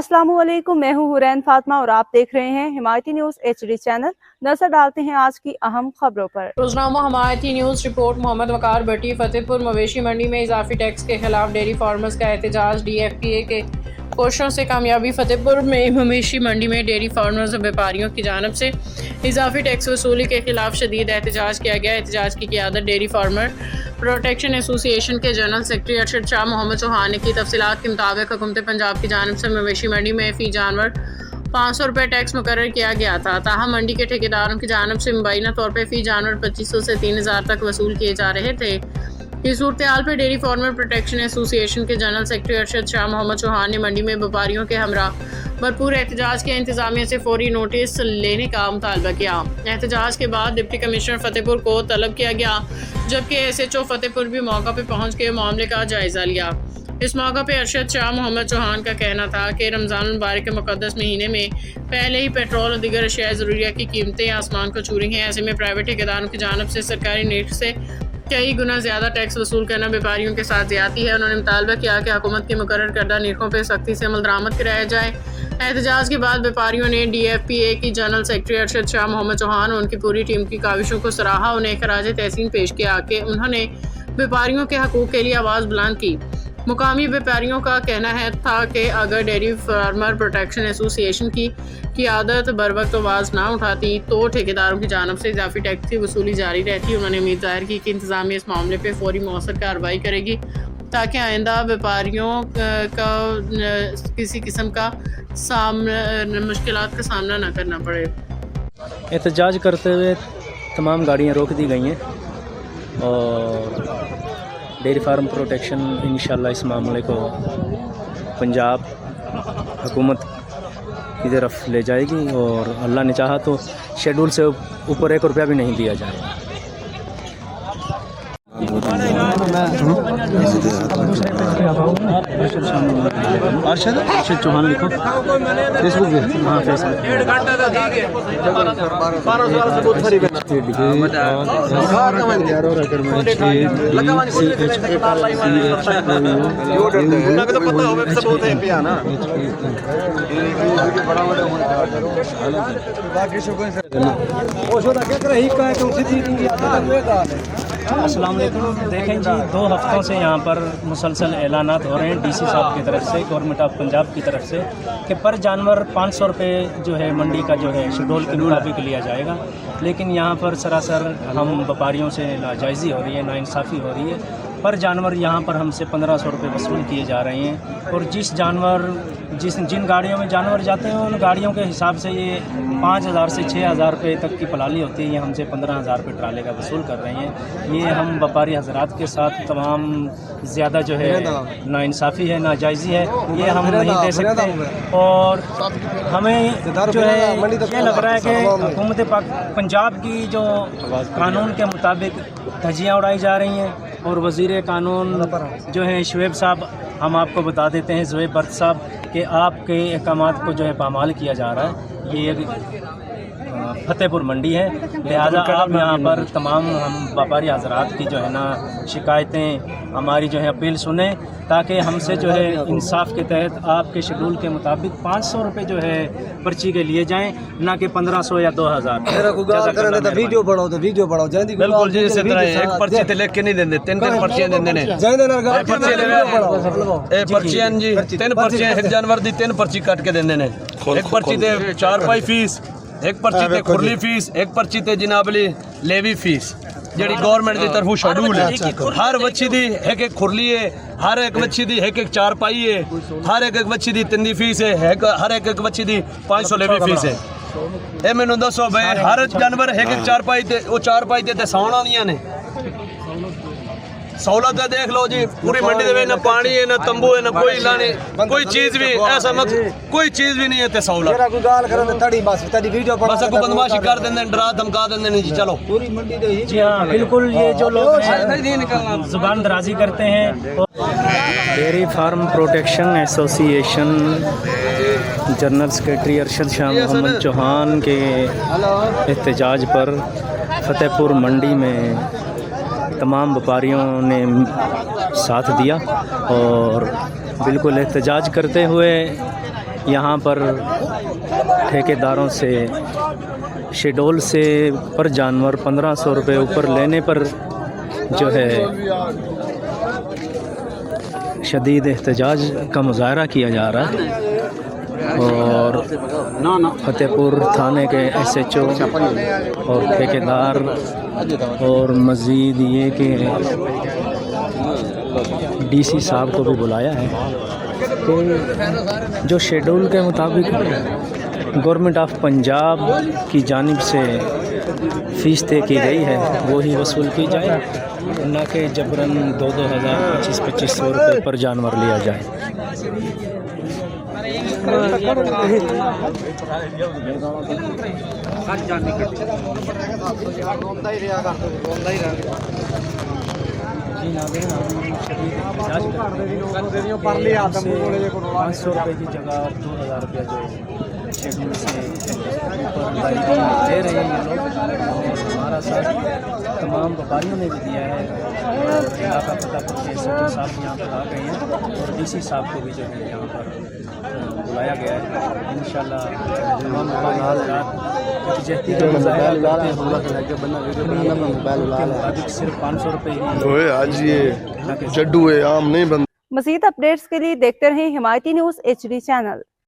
अस्सलामुअलैकुम, मैं हूँ हुरैन फातिमा और आप देख रहे हैं हिमायती न्यूज़ HD चैनल। नजर डालते हैं आज की अहम खबरों पर। रोजनामा हिमायती न्यूज़ रिपोर्ट। मोहम्मद वकार भट्टी। फतेहपुर मवेशी मंडी में इजाफी टैक्स के खिलाफ डेयरी फार्मर्स का एहतजाज। DFPA के कोशिशों से कामयाबी। फतेहपुर में मवेशी मंडी में डेयरी फार्मर्स और व्यापारियों की जानब से इजाफी टैक्स वसूली के खिलाफ शदीद एहतजाज किया गया। एहतजाज की क़ियादत डेयरी फार्मर प्रोटेक्शन एसोसिएशन के जनरल सेक्रेटरी अरशद शाह मोहम्मद चौहान ने की। तफसीलात के मुताबिक हुकूमत पंजाब की जानब से मवेशी मंडी में फ़ी जानवर 500 रुपये टैक्स मुकर्रर किया गया था। ताहम मंडी के ठेकेदारों की जानब से मुबैना तौर पर फ़ी जानवर 2500 से 3000 तक वसूल किए जा रहे थे। इस सूरत हाल पर डेयरी फार्मर प्रोटेक्शन एसोसिएशन के जनरल सेक्रेटरी अरशद शाह मोहम्मद चौहान ने मंडी में व्यापारियों के हमरा भरपूर एहतजाज के इंतजामिया से फौरी नोटिस लेने का मुतालबा किया। एहतजाज के बाद डिप्टी कमिश्नर फतेहपुर को तलब किया गया, जबकि SHO फतेहपुर भी मौका पर पहुँच के मामले का जायज़ा लिया। इस मौका पर अरशद शाह मोहम्मद चौहान का कहना था कि रमज़ान मुबारक के मुक़द्दस महीने में पहले ही पेट्रोल और दीगर अशिया ज़रूरिया की कीमतें आसमान को छू रही हैं। ऐसे में प्राइवेट ठेकेदारों की जानब से सरकारी नेट से कई गुना ज़्यादा टैक्स वसूल करना व्यापारियों के साथ ज़्यादती है। उन्होंने मुतालबा किया कि हुकूमत की मुकर्रर करदा निर्खों पर सख्ती से अमल दरामद कराया जाए। एहतजाज के बाद व्यापारियों ने DFPA की जनरल सेक्रेटरी अरशद शाह मोहम्मद चौहान और उनकी पूरी टीम की काविशों को सराहा। उन्हें खराज तहसीन पेश किया कि उन्होंने व्यापारियों के हकूक़ के लिए आवाज़ बुलंद की। मुकामी व्यापारियों का कहना था कि अगर डेयरी फार्मर प्रोटेक्शन एसोसिएशन की क़ियादत बर वक्त आवाज़ ना उठाती तो ठेकेदारों की जानब से इजाफी टैक्स की वसूली जारी रहती। उन्होंने उम्मीद जाहिर की कि इंतज़ामिया इस मामले पर फौरी मौसर कार्रवाई करेगी ताकि आइंदा व्यापारियों का किसी किस्म का मुश्किलात का सामना न करना पड़े। एहतजाज करते हुए तमाम गाड़ियाँ रोक दी गई हैं और डेयरी फार्म प्रोटेक्शन इंशाल्लाह इस मामले को पंजाब हुकूमत की तरफ ले जाएगी और अल्लाह ने चाहा तो शेड्यूल से ऊपर 1 रुपया भी नहीं दिया जाएगा। अरशद चौहान लिखो फेसबुक पे। हाँ फेसबुक अस्सलाम वालेकुम। देखें जी, 2 हफ्तों से यहाँ पर मुसलसल ऐलानात हो रहे हैं DC साहब की तरफ से, गवर्नमेंट ऑफ पंजाब की तरफ से कि पर जानवर 500 रुपये जो है मंडी का जो है शेड्यूल के मुताबिक लिया जाएगा। लेकिन यहाँ पर सरासर हम व्यापारियों से नाजायज़ी हो रही है, नाइंसाफ़ी हो रही है। पर जानवर यहाँ पर हमसे 1500 रुपये वसूल किए जा रहे हैं और जिन गाड़ियों में जानवर जाते हैं उन गाड़ियों के हिसाब से ये 5000 से 6000 रुपये तक की पलाली होती है। ये हमसे 15000 रुपये ट्राले का वसूल कर रहे हैं। ये हम व्यापारी हजरात के साथ तमाम ज़्यादा जो है नाइंसाफ़ी है, नाजायज़ी है, ये हम नहीं दे सकते। और हमें जो है ये लग रहा है कि हुकूमत पंजाब की जो कानून के मुताबिक धज्जियाँ उड़ाई जा रही हैं और वज़ीर कानून जो हैं शुएब साहब, हम आपको बता देते हैं शुएब बर्द साहब कि आपके अहकामात को जो है पामाल किया जा रहा है। ये फतेहपुर मंडी है, लिहाजा आप यहाँ पर तमाम हम व्यापारी हजरात की जो है ना शिकायतें, हमारी जो है अपील सुने ताकि हमसे जो है इंसाफ के तहत आपके शेड्यूल के मुताबिक 500 रुपये जो है पर्ची के लिए जाएं, ना कि 1500 या 2000। वीडियो बढ़ाओ तो वीडियो बढ़ाओ बिल्कुल जी। इसी तरह एक पर्ची ते लेके नहीं देंगे, 3 पर्चियां देंगे ने पर्चियां जी, 3 पर्चियां एक जानवर दी 3 पर्ची काट के देंगे ने। एक पर्ची ते 4 पाई फीस, एक पर्ची ते खुरली फीस, एक पर्ची ते जनाबली लेवी फीस जी गवर्नमेंट की तरफों शेड्यूल है। हर बच्ची दी एक खुरली है, हर एक बच्ची दी एक 4 पाई है, हर एक बच्ची दी 3 फीस है, हर एक बच्ची दी 500 लेवी फीस है। ये मैनू दसो भाई, हर जानवर एक 4 पाई ते वो 4 पाई ते सौना नहीं ने सहूलत है। देख लो जी, पूरी मंडी में ना पानी है, ना तंबू है, ना कोई लाने कोई चीज भी ऐसा मत कोई चीज भी नहीं है। सहूलत बस को बदमाशी कर देंगे, डरा धमका देंगे जी चलो पूरी मंडी। जी हाँ बिल्कुल, ये जो लोग जुबान दराजी करते हैं। Dairy farm protection association general secretary Arshad Shah Mohammad Chauhan के एहतजाज पर फतेहपुर मंडी में तमाम व्यापारियों ने साथ दिया और बिल्कुल एहतजाज करते हुए यहाँ पर ठेकेदारों से शेड्यूल से पर जानवर 1500 रुपये ऊपर लेने पर जो है शदीद एहतजाज का मुजाहरा किया जा रहा है। और फतेहपुर थाने के SHO और ठेकेदार और मज़ीद ये कि DC साहब को भी बुलाया है कि जो शेड्यूल के मुताबिक गवर्नमेंट ऑफ पंजाब की जानिब से फ़ीस तय की गई है वो ही वसूल की जाए, न कि जबरन 2-2 हज़ार 2500 रुपये पर जानवर लिया जाए। जी नाज़रीन, हम शदीद एहतजाज करते हैं 500 रुपये की जगह 2000 रुपया जो शेड्यूल से ऊपर दे रहे हैं ये लोग। और हमारा साथ तमाम व्यापारियों ने भी दिया है। इलाका फतेहपुर के SHO साहब यहाँ पर आ गए हैं और DC साहब को भी जो है यहाँ पर बुलाया गया है। इंशाल्लाह तमाम व्यापारी जहती का मुजाहरा करते हुए सिर्फ 500 रुपये ही आज ये जड्डू है, आम नहीं बंद। मज़ीद अपडेट्स के लिए देखते रहें हिमायती न्यूज़ HD चैनल।